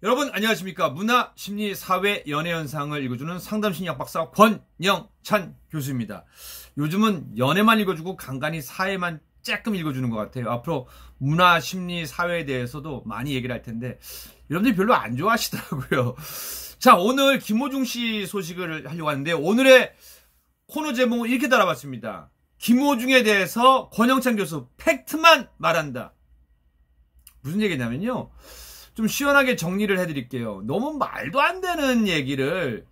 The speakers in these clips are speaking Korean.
여러분 안녕하십니까. 문화, 심리, 사회, 연애 현상을 읽어주는 상담심리학 박사 권영찬 교수입니다. 요즘은 연애만 읽어주고 간간히 사회만 조금 읽어주는 것 같아요. 앞으로 문화, 심리, 사회에 대해서도 많이 얘기를 할 텐데 여러분들이 별로 안 좋아하시더라고요. 자, 오늘 김호중 씨 소식을 하려고 하는데 오늘의 코너 제목은 이렇게 달아봤습니다. 김호중에 대해서 권영찬 교수 팩트만 말한다. 무슨 얘기냐면요, 좀 시원하게 정리를 해드릴게요. 너무 말도 안 되는 얘기를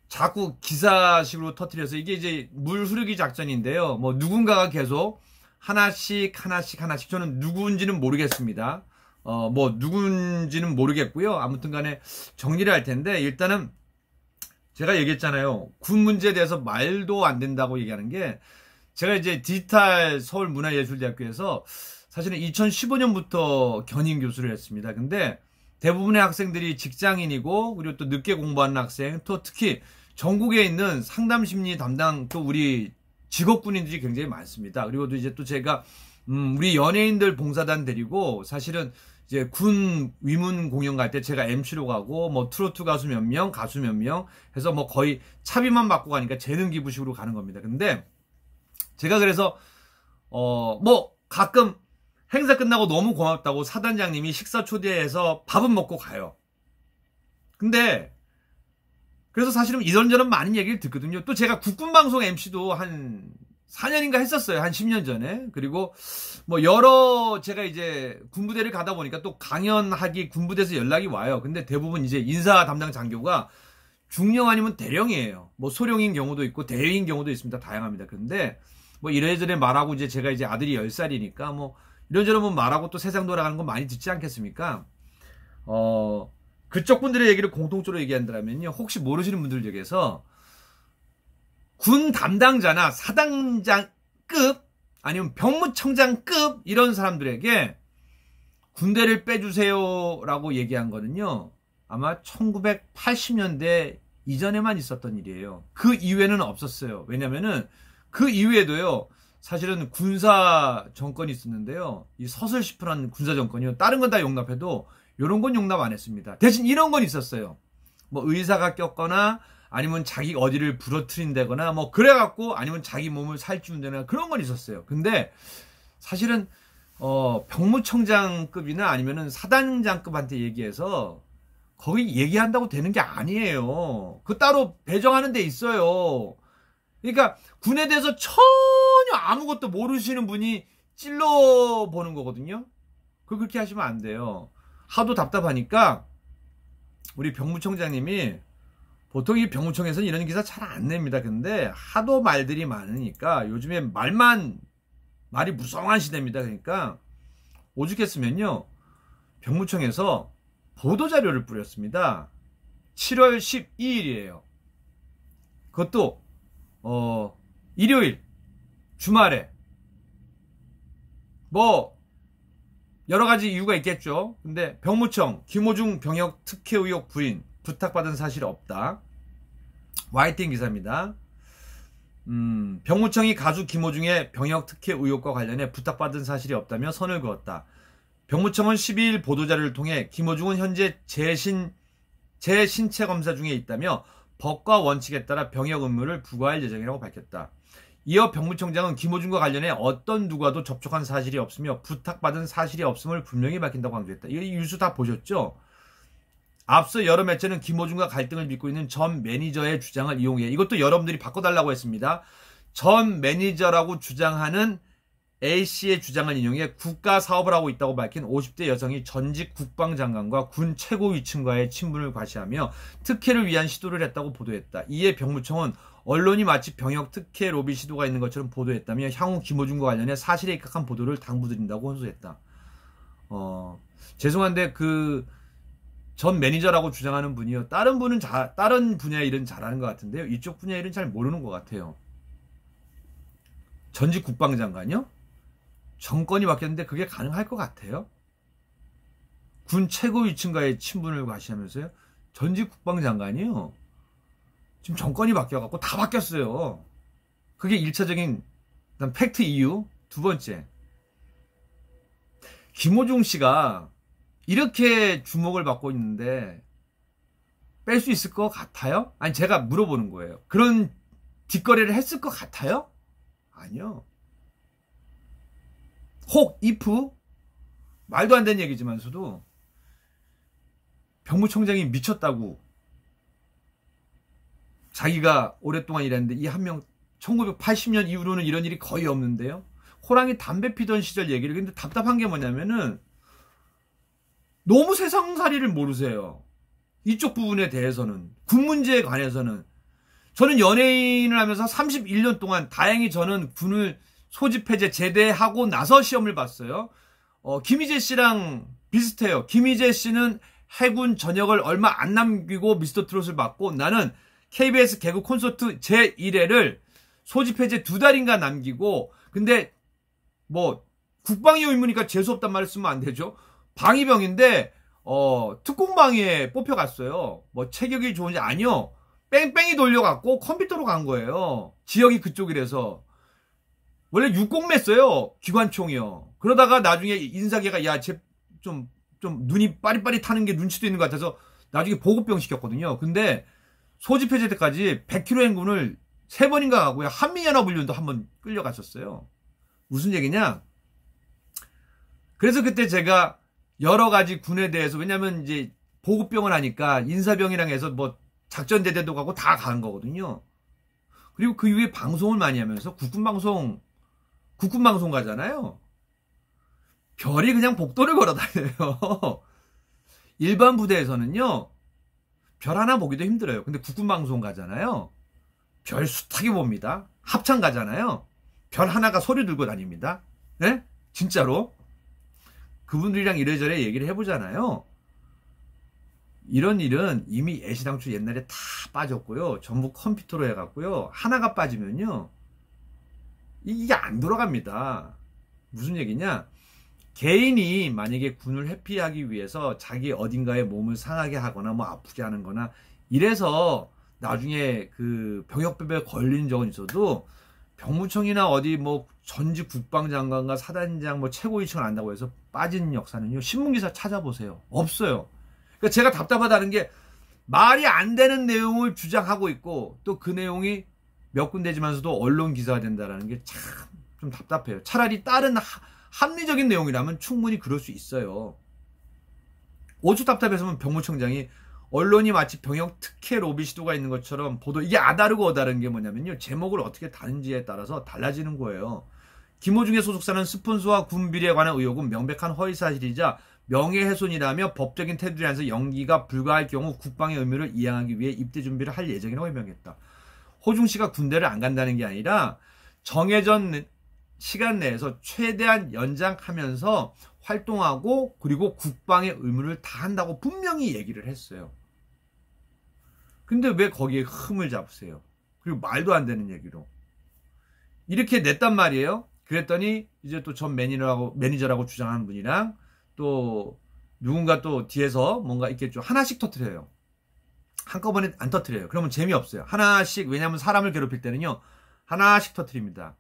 자꾸 기사식으로 터뜨려서, 이게 이제 물 흐르기 작전인데요. 뭐 누군가가 계속 하나씩 저는 누구인지는 모르겠습니다. 뭐 누군지는 모르겠고요. 아무튼 간에 정리를 할 텐데, 일단은 제가 얘기했잖아요. 군 문제에 대해서 말도 안 된다고 얘기하는 게, 제가 이제 디지털 서울문화예술대학교에서 사실은 2015년부터 견인 교수를 했습니다. 근데 대부분의 학생들이 직장인이고, 그리고 또 늦게 공부하는 학생, 또 특히 전국에 있는 상담심리 담당 또 우리 직업군인들이 굉장히 많습니다. 그리고 또 이제 또 제가 우리 연예인들 봉사단 데리고 사실은 이제 군 위문 공연 갈 때 제가 MC로 가고, 뭐 트로트 가수 몇 명, 가수 몇 명 해서 뭐 거의 차비만 받고 가니까 재능 기부식으로 가는 겁니다. 근데 제가 그래서 뭐 가끔 행사 끝나고 너무 고맙다고 사단장님이 식사 초대해서 밥은 먹고 가요. 근데 그래서 사실은 이런저런 많은 얘기를 듣거든요. 또 제가 국군방송 MC도 한 4년인가 했었어요. 한 10년 전에. 그리고 뭐 여러, 제가 이제 군부대를 가다 보니까 또 강연하기 군부대에서 연락이 와요. 근데 대부분 이제 인사 담당 장교가 중령 아니면 대령이에요. 뭐 소령인 경우도 있고 대위인 경우도 있습니다. 다양합니다. 근데 뭐 이래저래 말하고, 이제 제가 이제 아들이 10살이니까 뭐 이런저런 뭐 말하고 또 세상 돌아가는 거 많이 듣지 않겠습니까? 그쪽 분들의 얘기를 공통적으로 얘기한다면요, 혹시 모르시는 분들 중에서 군 담당자나 사단장급 아니면 병무청장급 이런 사람들에게 군대를 빼주세요라고 얘기한 거는요, 아마 1980년대 이전에만 있었던 일이에요. 그 이후에는 없었어요. 왜냐면은 그 이후에도요, 사실은 군사 정권이 있었는데요, 이 서슬시프라는 군사 정권이요, 다른 건 다 용납해도 이런 건 용납 안 했습니다. 대신 이런 건 있었어요. 뭐 의사가 꼈거나 아니면 자기 어디를 부러뜨린다거나 뭐 그래갖고, 아니면 자기 몸을 살찌운다거나 그런 건 있었어요. 근데 사실은 병무청장급이나 아니면은 사단장급한테 얘기해서 거기 얘기한다고 되는 게 아니에요. 그 따로 배정하는 데 있어요. 그러니까 군에 대해서 전혀 아무것도 모르시는 분이 찔러보는 거거든요. 그렇게 하시면 안 돼요. 하도 답답하니까 우리 병무청장님이, 보통 이 병무청에서는 이런 기사 잘 안 냅니다. 근데 하도 말들이 많으니까 요즘에 말이 무성한 시대입니다. 그러니까 오죽했으면요, 병무청에서 보도자료를 뿌렸습니다. 7월 12일이에요. 그것도 일요일 주말에. 뭐 여러 가지 이유가 있겠죠. 근데 병무청 김호중 병역 특혜 의혹 부인, 부탁받은 사실 없다. YTN 기사입니다. 병무청이 가수 김호중의 병역 특혜 의혹과 관련해 부탁받은 사실이 없다며 선을 그었다. 병무청은 12일 보도자료를 통해 김호중은 현재 재신체 검사 중에 있다며 법과 원칙에 따라 병역 의무를 부과할 예정이라고 밝혔다. 이어 병무청장은 김호중과 관련해 어떤 누구와도 접촉한 사실이 없으며 부탁받은 사실이 없음을 분명히 밝힌다고 강조했다. 이 뉴스 다 보셨죠? 앞서 여러 매체는 김호중과 갈등을 빚고 있는 전 매니저의 주장을 이용해, 이것도 여러분들이 바꿔달라고 했습니다. 전 매니저라고 주장하는 A씨의 주장을 인용해 국가 사업을 하고 있다고 밝힌 50대 여성이 전직 국방장관과 군 최고위층과의 친분을 과시하며 특혜를 위한 시도를 했다고 보도했다. 이에 병무청은 언론이 마치 병역 특혜 로비 시도가 있는 것처럼 보도했다며 향후 김호중과 관련해 사실에 입각한 보도를 당부드린다고 호소했다. 죄송한데 그 전 매니저라고 주장하는 분이요, 다른 분야의 일은 잘하는 것 같은데요, 이쪽 분야의 일은 잘 모르는 것 같아요. 전직 국방장관이요? 정권이 바뀌었는데 그게 가능할 것 같아요? 군 최고위층과의 친분을 과시하면서요? 전직 국방장관이요? 지금 정권이 바뀌어갖고 다 바뀌었어요. 그게 1차적인 팩트 이유. 두 번째, 김호중 씨가 이렇게 주목을 받고 있는데 뺄 수 있을 것 같아요? 아니, 제가 물어보는 거예요. 그런 뒷거래를 했을 것 같아요? 아니요. 혹, if, 말도 안 되는 얘기지만서도 병무청장이 미쳤다고 자기가 오랫동안 일했는데 이 한 명 1980년 이후로는 이런 일이 거의 없는데요. 호랑이 담배 피던 시절 얘기를. 근데 답답한 게 뭐냐면은 너무 세상살이를 모르세요. 이쪽 부분에 대해서는, 군 문제에 관해서는. 저는 연예인을 하면서 31년 동안 다행히 저는 군을 소집해제 제대하고 나서 시험을 봤어요. 김희재 씨랑 비슷해요. 김희재 씨는 해군 전역을 얼마 안 남기고 미스터 트롯을 받고, 나는 KBS 개그 콘서트 제1회를 소집해제 2달인가 남기고, 근데 뭐 국방위 의무니까 재수없단 말을 쓰면 안 되죠. 방위병인데 특공방위에 뽑혀갔어요. 뭐 체격이 좋은지. 아니요, 뺑뺑이 돌려갖고 컴퓨터로 간 거예요. 지역이 그쪽이라서. 원래 육공매어요, 기관총이요. 그러다가 나중에 인사계가 좀 눈이 빠릿빠릿하는 게 눈치도 있는 것 같아서 나중에 보급병 시켰거든요. 근데 소집해제 때까지 100km 행군을 3번인가 하고요. 한미연합훈련도 한번 끌려갔었어요. 무슨 얘기냐? 그래서 그때 제가 여러 가지 군에 대해서, 왜냐면 이제 보급병을 하니까 인사병이랑 해서 뭐 작전대대도 가고 다 간 거거든요. 그리고 그 이후에 방송을 많이 하면서 국군방송 가잖아요. 별이 그냥 복도를 걸어 다녀요. 일반 부대에서는요, 별 하나 보기도 힘들어요. 근데 국군방송 가잖아요. 별 숱하게 봅니다. 합창 가잖아요. 별 하나가 소리 들고 다닙니다. 네? 진짜로. 그분들이랑 이래저래 얘기를 해보잖아요. 이런 일은 이미 애시당초 옛날에 다 빠졌고요. 전부 컴퓨터로 해갖고요. 하나가 빠지면요, 이게 안 돌아갑니다. 무슨 얘기냐? 개인이 만약에 군을 회피하기 위해서 자기 어딘가에 몸을 상하게 하거나 뭐 아프게 하는 거나 이래서 나중에 그 병역배배에 걸린 적은 있어도 병무청이나 어디 뭐 전직 국방장관과 사단장 뭐 최고위층을 안다고 해서 빠진 역사는요, 신문기사 찾아보세요. 없어요. 그러니까 제가 답답하다는 게, 말이 안 되는 내용을 주장하고 있고 또 그 내용이 몇 군데지만서도 언론 기사가 된다는 게 참 좀 답답해요. 차라리 다른 합리적인 내용이라면 충분히 그럴 수 있어요. 오죽 답답해서면 병무청장이 언론이 마치 병역 특혜 로비 시도가 있는 것처럼 보도, 이게 아다르고 어다른 게 뭐냐면요, 제목을 어떻게 다는지에 따라서 달라지는 거예요. 김호중의 소속사는 스폰서와 군 비리에 관한 의혹은 명백한 허위사실이자 명예훼손이라며 법적인 테두리 안에서 연기가 불가할 경우 국방의 의무를 이행하기 위해 입대 준비를 할 예정이라고 해명했다. 호중 씨가 군대를 안 간다는 게 아니라 정해진 시간 내에서 최대한 연장하면서 활동하고, 그리고 국방의 의무를 다한다고 분명히 얘기를 했어요. 근데 왜 거기에 흠을 잡으세요? 그리고 말도 안 되는 얘기로 이렇게 냈단 말이에요. 그랬더니 이제 또 전 매니저라고 주장하는 분이랑 또 누군가 또 뒤에서 뭔가 있겠죠. 하나씩 터뜨려요. 한꺼번에 안 터뜨려요. 그러면 재미없어요. 하나씩. 왜냐하면 사람을 괴롭힐 때는요, 하나씩 터뜨립니다.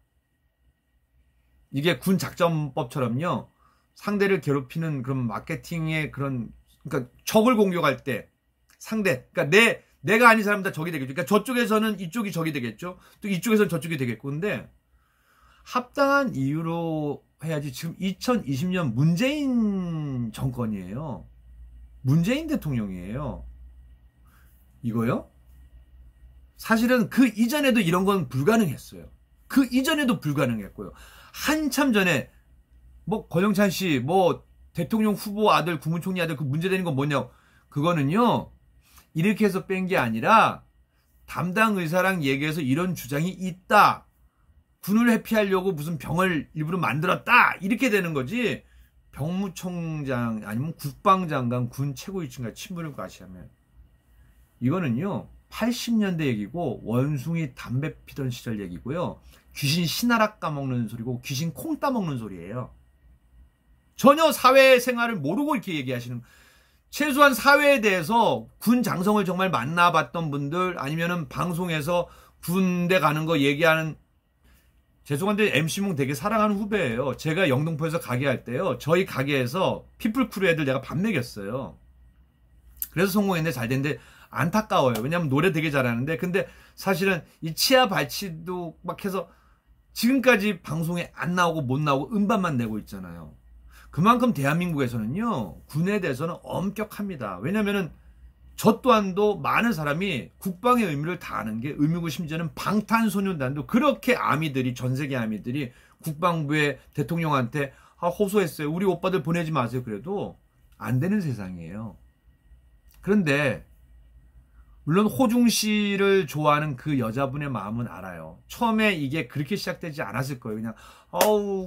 이게 군 작전법처럼요, 상대를 괴롭히는 그런 마케팅의 그런, 그러니까 적을 공격할 때 상대, 그러니까 내가 아닌 사람 다 적이 되겠죠. 그러니까 저쪽에서는 이쪽이 적이 되겠죠. 또 이쪽에서는 저쪽이 되겠고. 근데 합당한 이유로 해야지. 지금 2020년 문재인 정권이에요. 문재인 대통령이에요. 이거요? 사실은 그 이전에도 이런 건 불가능했어요. 그 이전에도 불가능했고요. 한참 전에 뭐 권영찬 씨, 뭐 대통령 후보 아들, 국무총리 아들 그 문제되는 건 뭐냐? 그거는요, 이렇게 해서 뺀 게 아니라 담당 의사랑 얘기해서 이런 주장이 있다. 군을 회피하려고 무슨 병을 일부러 만들었다. 이렇게 되는 거지. 병무청장 아니면 국방장관, 군 최고위층과 친분을 과시하면 이거는요, 80년대 얘기고 원숭이 담배 피던 시절 얘기고요. 귀신 신하락 까먹는 소리고 귀신 콩 따먹는 소리예요. 전혀 사회생활을 모르고 이렇게 얘기하시는, 최소한 사회에 대해서 군 장성을 정말 만나봤던 분들, 아니면은 방송에서 군대 가는 거 얘기하는, 죄송한데 MC몽 되게 사랑하는 후배예요. 제가 영등포에서 가게 할 때요. 저희 가게에서 피플크루 애들 내가 밥 먹였어요. 그래서 성공했는데 잘 됐는데 안타까워요. 왜냐면 노래 되게 잘하는데 근데 사실은 이 치아 발치도 막 해서 지금까지 방송에 안 나오고 못 나오고 음반만 내고 있잖아요. 그만큼 대한민국에서는요. 군에 대해서는 엄격합니다. 왜냐면은 저 또한도 많은 사람이 국방의 의미를 다하는 게 의미고 심지어는 방탄소년단도 그렇게 아미들이 전세계 아미들이 국방부의 대통령한테 호소했어요. 우리 오빠들 보내지 마세요. 그래도 안 되는 세상이에요. 그런데 물론 호중 씨를 좋아하는 그 여자분의 마음은 알아요. 처음에 이게 그렇게 시작되지 않았을 거예요. 그냥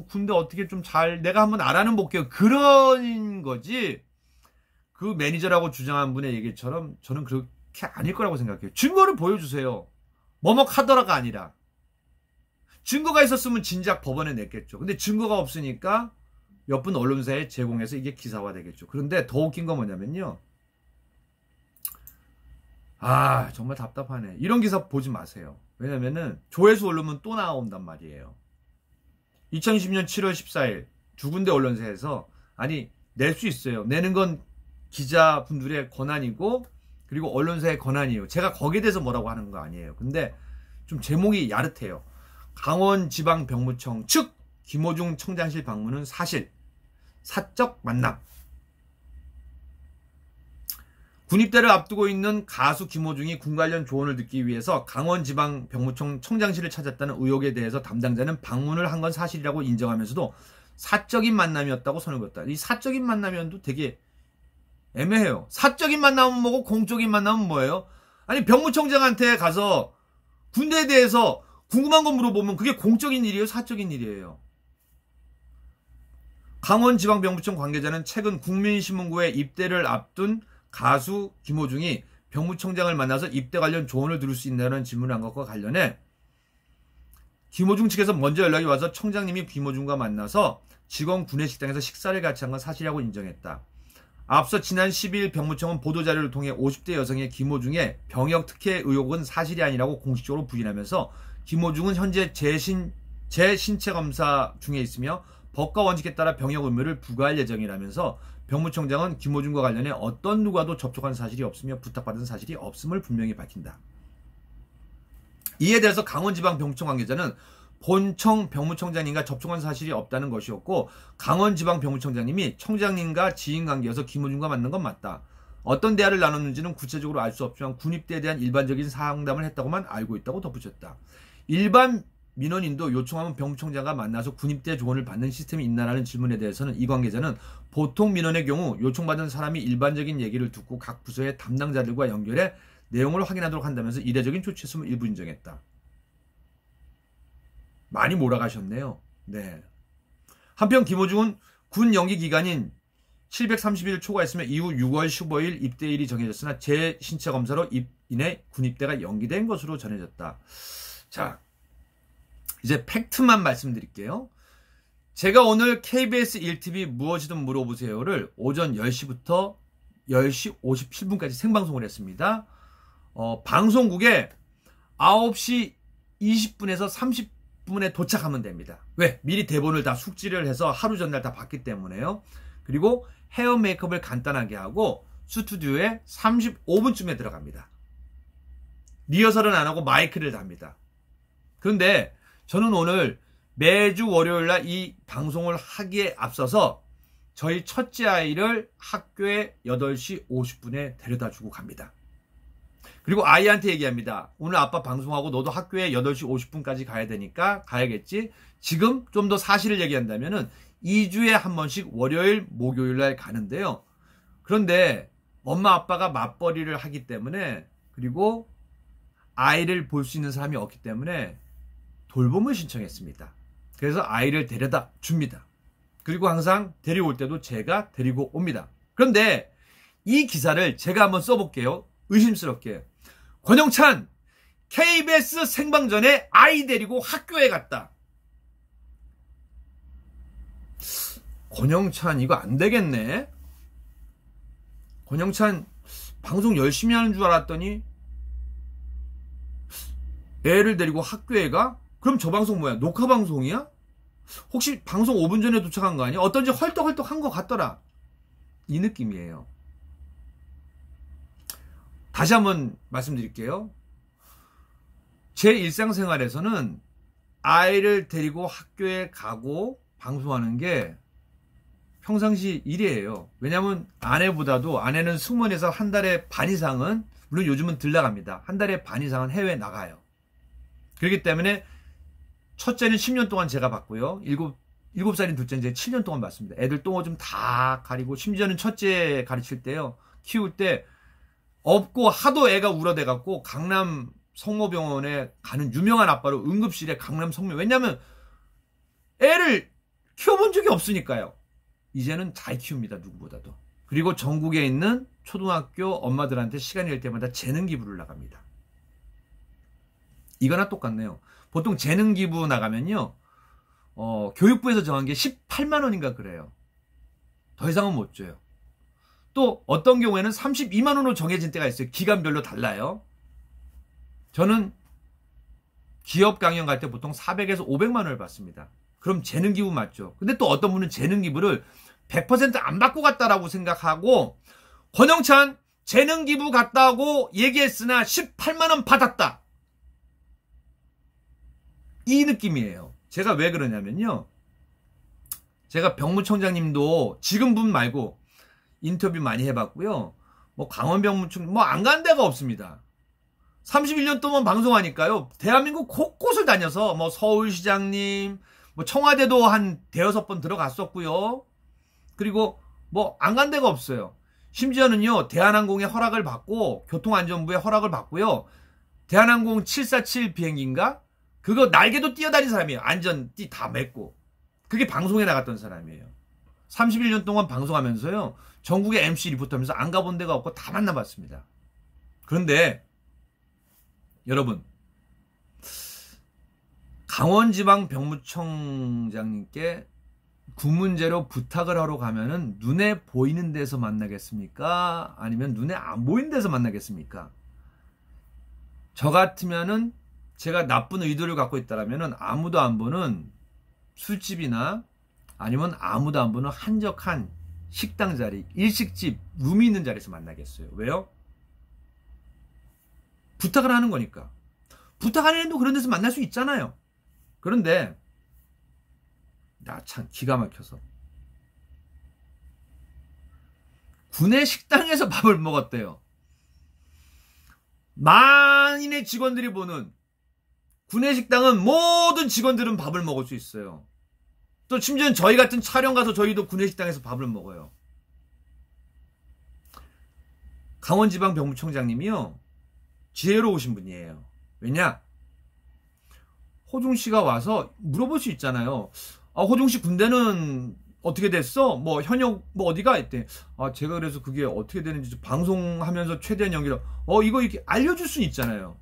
군대 어떻게 좀 잘 내가 한번 알아는 볼게요. 그런 거지. 그 매니저라고 주장한 분의 얘기처럼 저는 그렇게 아닐 거라고 생각해요. 증거를 보여주세요. 뭐뭐하더라가 아니라. 증거가 있었으면 진작 법원에 냈겠죠. 근데 증거가 없으니까 몇 분 언론사에 제공해서 이게 기사화 되겠죠. 그런데 더 웃긴 건 뭐냐면요. 정말 답답하네. 이런 기사 보지 마세요. 왜냐면은 조회수 오르면 또 나온단 말이에요. 2020년 7월 14일 두 군데 언론사에서 낼 수 있어요. 내는 건 기자분들의 권한이고 그리고 언론사의 권한이에요. 제가 거기에 대해서 뭐라고 하는 거 아니에요. 근데 좀 제목이 야릇해요. 강원지방병무청 측 김호중 청장실 방문은 사실 사적 만남. 군입대를 앞두고 있는 가수 김호중이 군 관련 조언을 듣기 위해서 강원지방병무청 청장실을 찾았다는 의혹에 대해서 담당자는 방문을 한 건 사실이라고 인정하면서도 사적인 만남이었다고 선을 그었다. 이 사적인 만남이었도 되게 애매해요. 사적인 만남은 뭐고 공적인 만남은 뭐예요? 병무청장한테 가서 군대에 대해서 궁금한 거 물어보면 그게 공적인 일이에요? 사적인 일이에요? 강원지방병무청 관계자는 최근 국민신문고에 입대를 앞둔 가수 김호중이 병무청장을 만나서 입대 관련 조언을 들을 수 있냐는 질문을 한 것과 관련해 김호중 측에서 먼저 연락이 와서 청장님이 김호중과 만나서 직원 구내식당에서 식사를 같이 한 건 사실이라고 인정했다. 앞서 지난 12일 병무청은 보도자료를 통해 50대 여성의 김호중의 병역 특혜 의혹은 사실이 아니라고 공식적으로 부인하면서 김호중은 현재 재신체 검사 중에 있으며 법과 원칙에 따라 병역 의무를 부과할 예정이라면서 병무청장은 김호중과 관련해 어떤 누구와도 접촉한 사실이 없으며 부탁받은 사실이 없음을 분명히 밝힌다. 이에 대해서 강원지방병무청 관계자는 본청 병무청장님과 접촉한 사실이 없다는 것이었고 강원지방병무청장님이 청장님과 지인관계여서 김호중과 만난 건 맞다. 어떤 대화를 나눴는지는 구체적으로 알 수 없지만 군입대에 대한 일반적인 상담을 했다고만 알고 있다고 덧붙였다. 일반 민원인도 요청하면 병무청장과 만나서 군입대 조언을 받는 시스템이 있나라는 질문에 대해서는 이 관계자는 보통 민원의 경우 요청받은 사람이 일반적인 얘기를 듣고 각 부서의 담당자들과 연결해 내용을 확인하도록 한다면서 이례적인 조치였음을 일부 인정했다. 많이 몰아가셨네요. 네. 한편 김호중은 군 연기 기간인 730일 초과했으며 이후 6월 15일 입대일이 정해졌으나 재신체 검사로 인해 군입대가 연기된 것으로 전해졌다. 자, 이제 팩트만 말씀드릴게요. 제가 오늘 KBS 1TV 무엇이든 물어보세요를 오전 10시부터 10시 57분까지 생방송을 했습니다. 방송국에 9시 20분에서 30분에 도착하면 됩니다. 왜? 미리 대본을 다 숙지를 해서 하루 전날 다 봤기 때문에요. 그리고 헤어 메이크업을 간단하게 하고 스튜디오에 35분쯤에 들어갑니다. 리허설은 안 하고 마이크를 답니다. 그런데 저는 오늘 매주 월요일날 이 방송을 하기에 앞서서 저희 첫째 아이를 학교에 8시 50분에 데려다주고 갑니다. 그리고 아이한테 얘기합니다. 오늘 아빠 방송하고 너도 학교에 8시 50분까지 가야 되니까 가야겠지. 지금 좀 더 사실을 얘기한다면은 2주에 한 번씩 월요일, 목요일날 가는데요. 그런데 엄마 아빠가 맞벌이를 하기 때문에 그리고 아이를 볼 수 있는 사람이 없기 때문에 돌봄을 신청했습니다. 그래서 아이를 데려다 줍니다. 그리고 항상 데리고 올 때도 제가 데리고 옵니다. 그런데 이 기사를 제가 한번 써볼게요. 의심스럽게. 권영찬 KBS 생방전에 아이 데리고 학교에 갔다. 권영찬 이거 안 되겠네. 권영찬 방송 열심히 하는 줄 알았더니 애를 데리고 학교에 가? 그럼 저 방송 뭐야? 녹화 방송이야? 혹시 방송 5분 전에 도착한 거 아니야? 어떤지 헐떡헐떡 한 것 같더라. 이 느낌이에요. 다시 한번 말씀드릴게요. 제 일상생활에서는 아이를 데리고 학교에 가고 방송하는 게 평상시 일이에요. 왜냐하면 아내보다도 아내는 승무원에서 한 달에 반 이상은, 물론 요즘은 덜 나갑니다. 한 달에 반 이상은 해외에 나가요. 그렇기 때문에 첫째는 10년 동안 제가 봤고요. 7살인 둘째는 제가 7년 동안 봤습니다. 애들 똥어 좀 다 가리고, 심지어는 첫째 가르칠 때요, 키울 때 없고 하도 애가 울어대갖고 강남 성모병원에 가는 유명한 아빠로 응급실에 강남 성모, 왜냐면 애를 키워본 적이 없으니까요. 이제는 잘 키웁니다. 누구보다도. 그리고 전국에 있는 초등학교 엄마들한테 시간이 될 때마다 재능 기부를 나갑니다. 이거나 똑같네요. 보통 재능 기부 나가면요, 교육부에서 정한 게 18만 원인가 그래요. 더 이상은 못 줘요. 또 어떤 경우에는 32만 원으로 정해진 때가 있어요. 기간별로 달라요. 저는 기업 강연 갈 때 보통 400에서 500만 원을 받습니다. 그럼 재능 기부 맞죠? 근데 또 어떤 분은 재능 기부를 100% 안 받고 갔다라고 생각하고, 권영찬 재능 기부 갔다고 얘기했으나 18만 원 받았다. 이 느낌이에요. 제가 왜 그러냐면요, 제가 병무청장님도 지금 분 말고 인터뷰 많이 해봤고요. 뭐 강원 병무청 뭐 안 간 데가 없습니다. 31년 동안 방송하니까요, 대한민국 곳곳을 다녀서 뭐 서울시장님, 뭐 청와대도 한 대여섯 번 들어갔었고요. 그리고 뭐 안 간 데가 없어요. 심지어는요, 대한항공의 허락을 받고, 교통안전부의 허락을 받고요, 대한항공 747 비행기인가? 그거 날개도 뛰어다닌 사람이에요. 안전띠 다 맸고. 그게 방송에 나갔던 사람이에요. 31년 동안 방송하면서요, 전국의 MC 리포터면서 안 가본 데가 없고 다 만나봤습니다. 그런데 여러분, 강원지방병무청장님께 국문제로 부탁을 하러 가면은 눈에 보이는 데서 만나겠습니까? 아니면 눈에 안 보이는 데서 만나겠습니까? 저 같으면은, 제가 나쁜 의도를 갖고 있다라면은 아무도 안 보는 술집이나 아니면 아무도 안 보는 한적한 식당 자리, 일식집, 룸이 있는 자리에서 만나겠어요. 왜요? 부탁을 하는 거니까. 부탁 안 해도 그런 데서 만날 수 있잖아요. 그런데 나 참 기가 막혀서 구내 식당에서 밥을 먹었대요. 만인의 직원들이 보는 구내 식당은 모든 직원들은 밥을 먹을 수 있어요. 또 심지어는 저희 같은 촬영 가서 저희도 구내 식당에서 밥을 먹어요. 강원지방병무청장님이요, 지혜로우신 분이에요. 왜냐? 호중씨가 와서 물어볼 수 있잖아요. 아, 호중씨 군대는 어떻게 됐어? 뭐 현역 뭐 어디가 있대. 아, 제가 그래서 그게 어떻게 되는지 방송하면서 최대한 연기로 이거 이렇게 알려줄 수 있잖아요.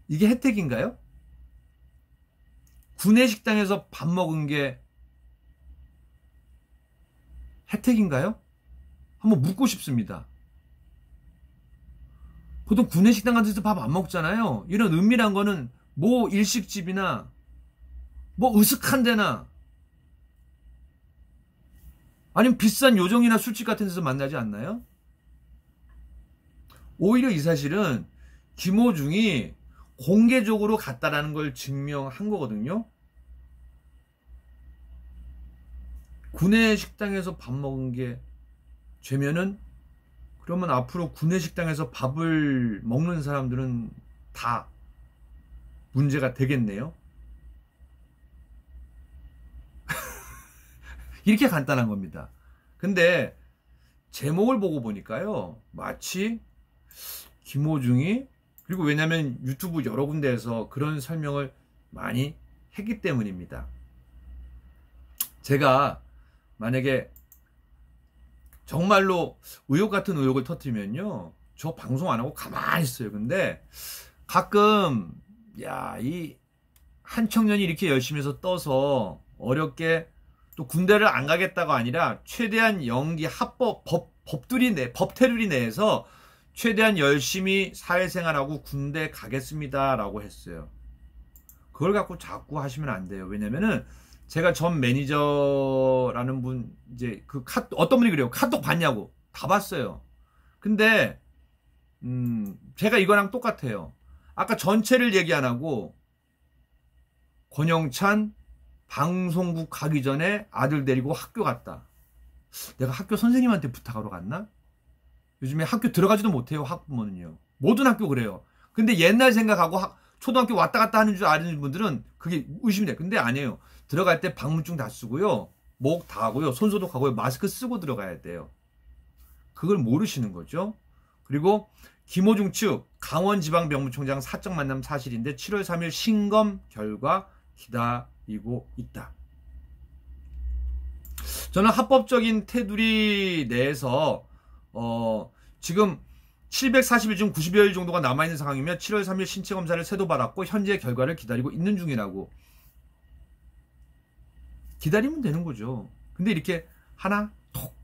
이게 혜택인가요? 구내 식당에서 밥 먹은 게 혜택인가요? 한번 묻고 싶습니다. 보통 구내 식당 같은 데서 밥 안 먹잖아요. 이런 은밀한 거는 뭐 일식집이나 뭐 으슥한 데나 아니면 비싼 요정이나 술집 같은 데서 만나지 않나요? 오히려 이 사실은 김호중이 공개적으로 갔다라는 걸 증명한 거거든요. 구내 식당에서 밥 먹은 게 죄면은, 그러면 앞으로 구내 식당에서 밥을 먹는 사람들은 다 문제가 되겠네요. 이렇게 간단한 겁니다. 근데 제목을 보고 보니까요, 마치 김호중이, 그리고 왜냐면 유튜브 여러 군데에서 그런 설명을 많이 했기 때문입니다. 제가 만약에 정말로 의혹 같은 의혹을 터뜨리면요, 저 방송 안 하고 가만히 있어요. 근데 가끔 이 한 청년이 이렇게 열심히 해서 떠서 어렵게 또 군대를 안 가겠다고 아니라 최대한 연기 합법 법 테두리 내에서 최대한 열심히 사회생활하고 군대 가겠습니다 라고 했어요. 그걸 갖고 자꾸 하시면 안 돼요. 왜냐면은 제가 전 매니저라는 분 이제 그 어떤 분이 그래요. 카톡 봤냐고. 다 봤어요. 근데 제가 이거랑 똑같아요. 아까 전체를 얘기 안 하고 권영찬 방송국 가기 전에 아들 데리고 학교 갔다. 내가 학교 선생님한테 부탁하러 갔나? 요즘에 학교 들어가지도 못해요. 학부모는요. 모든 학교 그래요. 근데 옛날 생각하고 초등학교 왔다 갔다 하는 줄 아는 분들은 그게 의심이 돼. 근데 아니에요. 들어갈 때 방문증 다 쓰고요. 목 다 하고요. 손 소독하고요. 마스크 쓰고 들어가야 돼요. 그걸 모르시는 거죠. 그리고 김호중 측 강원지방병무청장 사적 만남 사실인데 7월 3일 신검 결과 기다리고 있다. 저는 합법적인 테두리 내에서 지금 740일 중 90여일 정도가 남아있는 상황이며 7월 3일 신체검사를 새도 받았고 현재 결과를 기다리고 있는 중이라고. 기다리면 되는 거죠. 근데 이렇게 하나 톡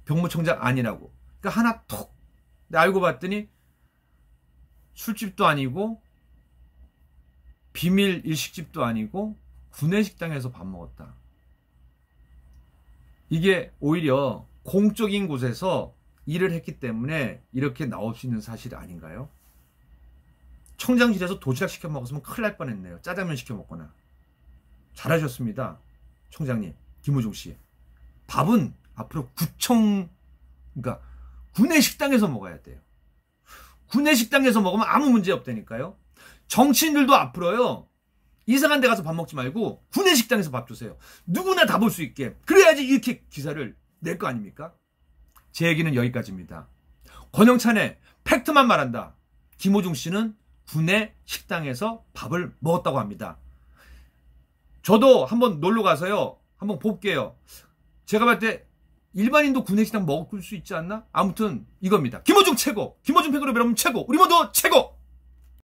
병무청장 아니라고. 그러니까 하나 톡. 근데 알고 봤더니 술집도 아니고 비밀 일식집도 아니고 구내식당에서 밥 먹었다. 이게 오히려 공적인 곳에서 일을 했기 때문에 이렇게 나올 수 있는 사실 아닌가요? 청장실에서 도시락 시켜 먹었으면 큰일 날 뻔했네요. 짜장면 시켜 먹거나. 잘하셨습니다. 청장님 김호중 씨. 밥은 앞으로 그러니까 구내식당에서 먹어야 돼요. 구내식당에서 먹으면 아무 문제 없다니까요. 정치인들도 앞으로요. 이상한 데 가서 밥 먹지 말고 구내식당에서 밥 주세요. 누구나 다 볼 수 있게. 그래야지 이렇게 기사를 낼 거 아닙니까? 제 얘기는 여기까지입니다. 권영찬의 팩트만 말한다. 김호중 씨는 구내식당에서 밥을 먹었다고 합니다. 저도 한번 놀러 가서요. 한번 볼게요. 제가 봤을 때 일반인도 구내식당 먹을 수 있지 않나? 아무튼 이겁니다. 김호중 최고. 김호중 팬클럽 여러분 최고. 우리 모두 최고.